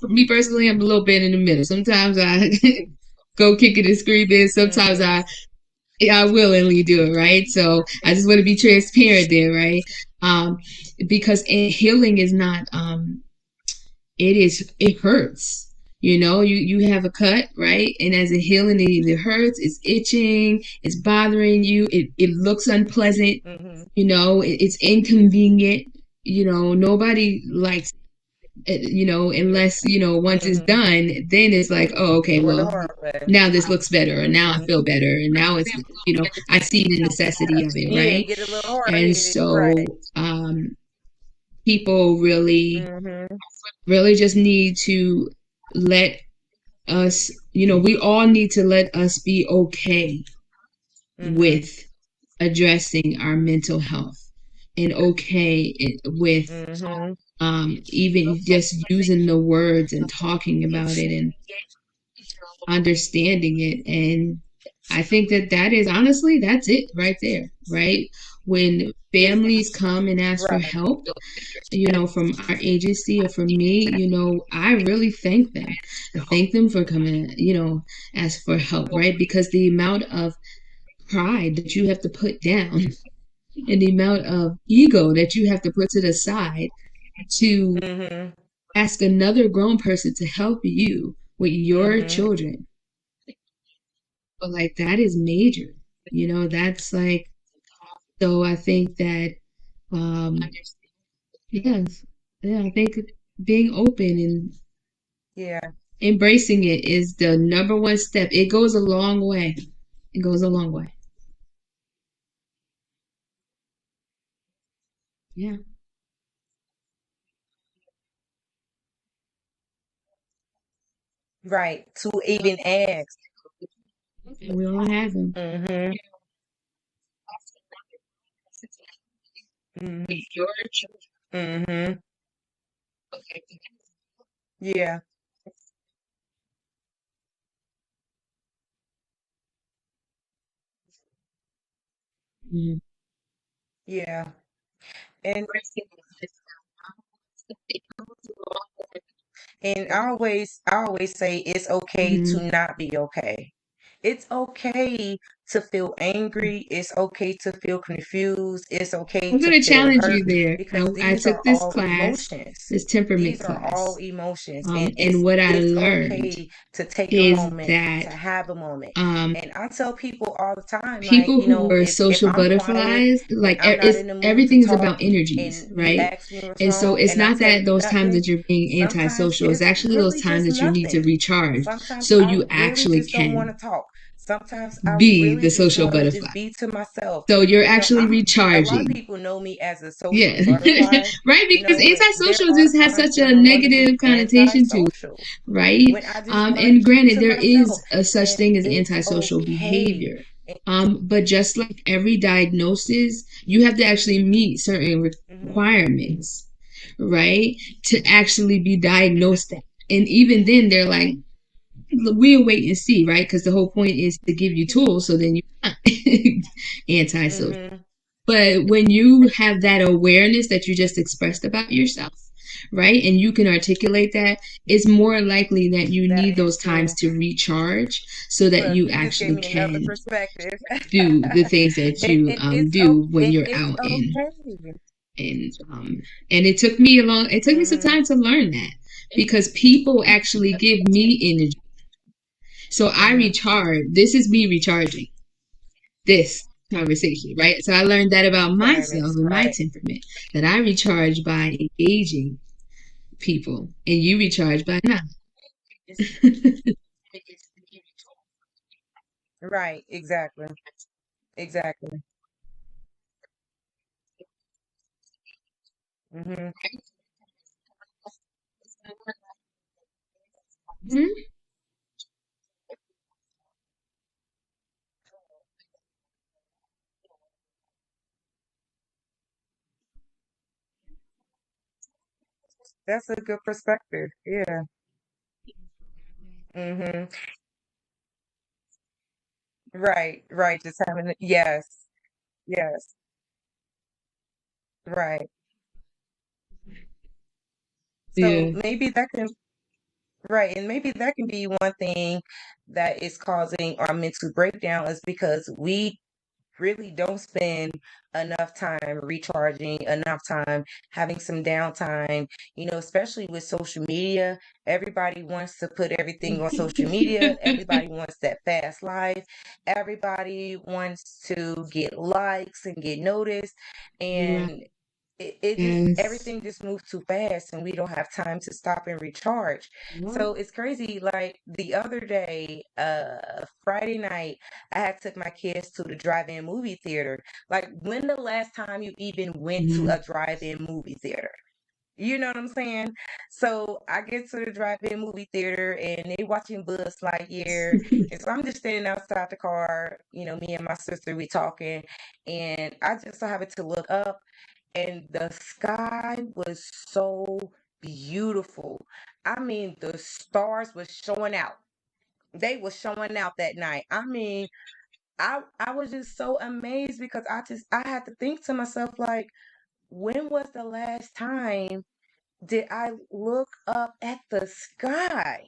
For me personally, I'm a little bit in the middle. Sometimes I go kicking and screaming. Sometimes Mm-hmm. I willingly do it, right? So I just want to be transparent there, right? Um, because healing is not it hurts. You have a cut, right? And as a healing, it hurts, it's itching, it's bothering you, it looks unpleasant, Mm-hmm. it's inconvenient. Nobody likes it, unless, once it's Mm-hmm. done, then it's like, oh, okay, Or the well, hard way. now this looks better, or now I Mm-hmm. feel better, and now it's, I see the necessity of it, Yeah, right? get a little hard And headed. Right. so, people really, Mm-hmm. really just need to let us, we all need to let us be okay Mm-hmm. with addressing our mental health, and okay with Mm-hmm. even just using the words and talking about it and understanding it. And I think that that is honestly, that's it right there, right? When families come and ask for Right. help, from our agency or from me, I really thank them. I thank them for coming, ask for help, right? Because the amount of pride that you have to put down and the amount of ego that you have to put to the side to Mm-hmm. ask another grown person to help you with your Mm-hmm. children, but like that is major. That's like, so I think that, um, yes, yeah, I think being open and Yeah. embracing it is the number one step. It goes a long way. It goes a long way. Yeah. Right. To even ask. We all have them. Mm-hmm. Mm-hmm. Mm-hmm. Yeah. Mhm. Yeah. And I always say it's okay to Mhm. not be okay. It's okay to feel angry. It's okay to feel confused. It's okay I'm to going to feel challenge hurt you there. because I these took are this all class, emotions. this temperament These are all class, emotions, and and it's what I it's learned okay to take a is moment, that to have a moment. um, And I tell people all the time, like, people who were if social I'm quiet butterflies, and like I'm not it's in the mood to everything is talk about energies, and you right? ask me what's And so wrong it's and I not tell that you those times nothing, that you're being sometimes antisocial, it's it's actually those really times just that you need to nothing. recharge Sometimes so I you really actually just don't want can to talk. Sometimes I be really the just social want to just butterfly. be to myself. So you're You know, actually I'm a lot of recharging. people know me as a social Yeah. butterfly, Right? Because but there antisocial are just has times such when a I want to be negative connotation to it, antisocial, right? when I just want to And keep granted, to there myself, is a such and thing as it's antisocial okay. behavior. But just like every diagnosis, you have to actually meet certain Hmm. requirements, right? To actually be diagnosed that. And even then, they're like, we'll wait and see, right? Because the whole point is to give you tools so then you're not antisocial. Hmm. But when you have that awareness that you just expressed about yourself, right, and you can articulate that, it's more likely that you That need is those times true. to recharge so that Look, you you just gave actually me another can perspective. do the things that you And it's do when and you're it's out in okay. and it took me some Hmm. time to learn that because people actually give me energy, so I Hmm. recharge. This is me recharging this conversation, right? So I learned that about myself Silence, and my right. temperament, that I recharge by engaging people, and you recharge by not. Right, exactly. Exactly. Hmm. Mhm. That's a good perspective. Yeah. Hmm. Right, right. Just having it. Yes, yes. Right. So Yeah. maybe that can. Right, and maybe that can be one thing that is causing our mental breakdown is because we really don't spend enough time recharging, enough time having some downtime, especially with social media. Everybody wants to put everything on social media. Everybody wants that fast life. Everybody wants to get likes and get noticed. Right. And it just Yes. everything just moves too fast and we don't have time to stop and recharge. Right. So it's crazy. Like the other day, Friday night, I had took my kids to the drive-in movie theater. Like when the last time you even went to Mhm. a drive-in movie theater? You know what I'm saying? So I get to the drive-in movie theater and they watching Buzz Lightyear. And so I'm just standing outside the car, me and my sister, we talking, and I just so happened to look up and the sky was so beautiful. I mean, the stars was showing out. They were showing out that night. I mean, I was just so amazed because I had to think to myself like, when was the last time did I look up at the sky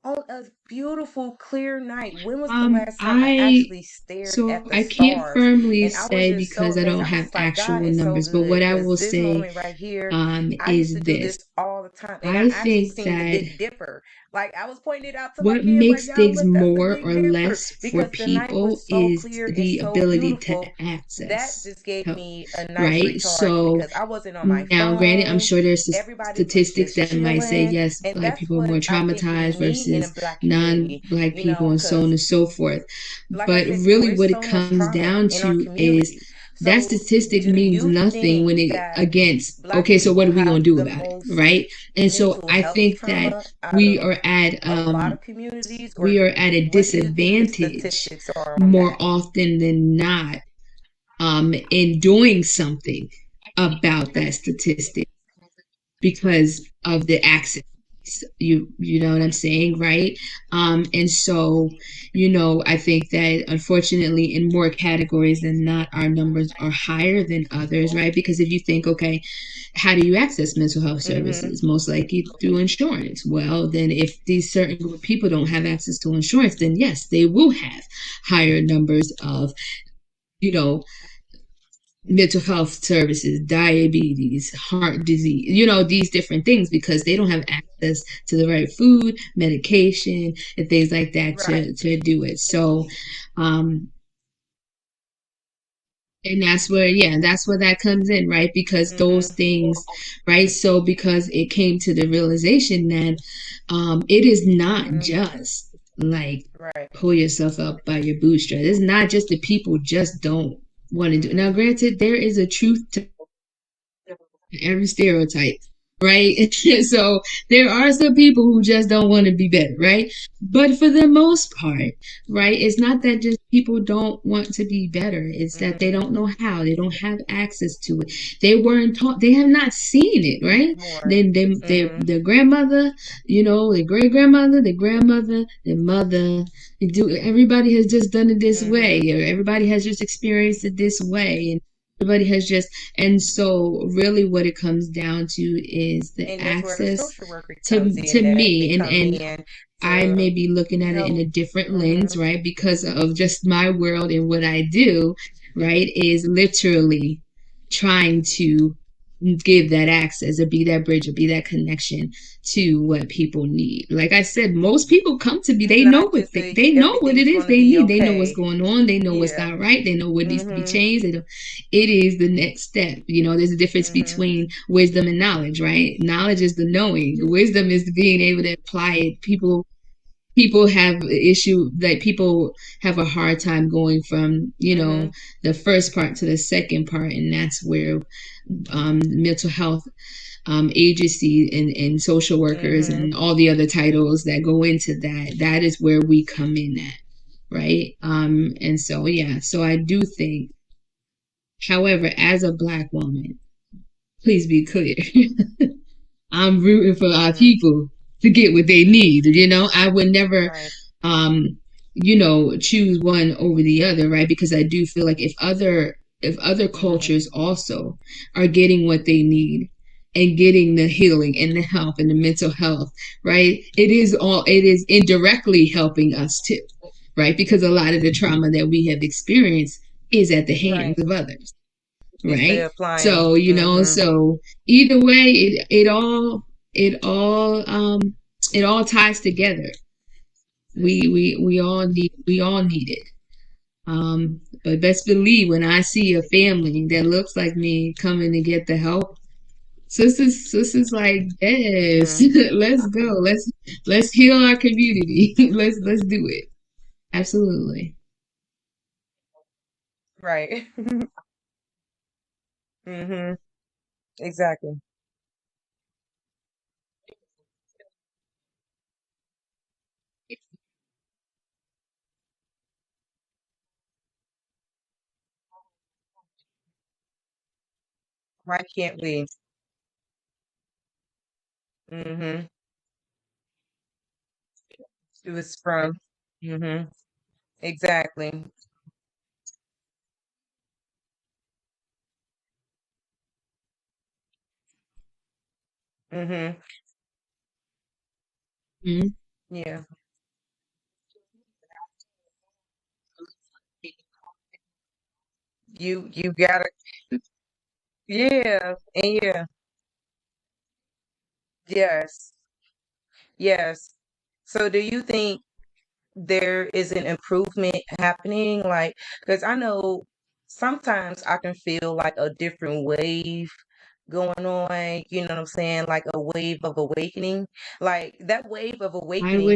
on a beautiful clear night? When was the last time I I actually stared so at the I can't stars? firmly And I was say just so because I amazed. don't I was have just like, God actual is so numbers, but what good I because will this say moment right here, I used is to do this. this all the time. And I I actually think seen the that Big Dipper. Like I was pointing it out to my what kids, like, makes y'all things look, that's the more or Big Dipper. less for Because the night people was so is clear and the so ability to beautiful. That access just gave help, me a nice right? recharge So because I wasn't on my now, granted, I'm phone. sure there's Everybody was statistics just that might say chilling. yes, And black that's people are what more I think we traumatized need in a versus black community, non-black people, and so on because and so forth. like I But said before, really, it's what it so much comes trauma down in our to is community. that So, statistic do means you nothing think when it that against, black okay, so people what are we going have to do the about it, most right? And so mental I health think that trauma out we of are at a lot of communities, we or are at a what do you think the disadvantage statistics are on more that? often than not in doing something about that statistic because of the access. You know what I'm saying, right? And so, I think that unfortunately in more categories than not, our numbers are higher than others, right? Because if you think, okay, how do you access mental health Mm-hmm. services? Most likely through insurance. Well, then if these certain group of people don't have access to insurance, then yes, they will have higher numbers of, you know, mental health services, diabetes, heart disease, these different things because they don't have access to the right food, medication, and things like that Right. to do it. So, um, and that's where that comes in, right? Because those Mm-hmm. things, right? So, because it came to the realization that it is not Mm-hmm. just like Right. pull yourself up by your bootstraps. It's not just that people just don't want to do it. Now, Mm-hmm. granted, there is a truth to every stereotype, right? So there are some people who just don't want to be better, right? But for the most part, right, it's not that just people don't want to be better. It's that they Mm-hmm. don't know how. They don't have access to it. They weren't taught. They have not seen it, right? More. Then Mm-hmm. their grandmother, their great grandmother, their grandmother, their mother. They do. Everybody has just done it this way, Mm-hmm. or everybody has just experienced it this way, and everybody has just and so really what it comes down to is the And that's where the access social worker comes to in, that they me come and in I may to be looking at it in help. a different lens, Mm-hmm. right? Because of just my world and what I do, right? Is literally trying to give that access or be that bridge or be that connection to what people need. Like I said, most people come to me, It's they know not what just they know what it everything's is going to they be need. They know what's okay. going on. They know what's Yeah. not right. They know what needs to be Mm-hmm. changed. They know it is the next step. There's a difference Mm-hmm. between wisdom and knowledge, right? Knowledge is the knowing. Wisdom is being able to apply it. People have issue like people have a hard time going from Mm-hmm. the first part to the second part, and that's where mental health agency and social workers Mm-hmm. and all the other titles that go into that is where we come in at, right? And so yeah, so I do think, however, as a black woman, please be clear, I'm rooting for our Mm-hmm. people to get what they need. I would never, Right. um, choose one over the other, right? Because I do feel like if other Mm-hmm. cultures also are getting what they need, and getting the healing and the help and the mental health, right? It is indirectly helping us too, right? Because a lot of the trauma that we have experienced is at the hands Right. of others, Is they right? applying. So, Mm-hmm. so either way, it all it all ties together. We all need it. But best believe when I see a family that looks like me coming to get the help, sisters like, yes, Mm-hmm. let's go. Let's heal our community. Let's do it. Absolutely. Right. Mm-hmm. Exactly. Why can't we? Mm-hmm. It was from. Mm-hmm. Exactly. Mm-hmm. Mhm. Yeah. You gotta. Yeah. And yeah. Yes. Yes. So do you think there is an improvement happening? Like, because I know sometimes I can feel like a different wave going on, you know what I'm saying? Like a wave of awakening. Like that wave of I awakening would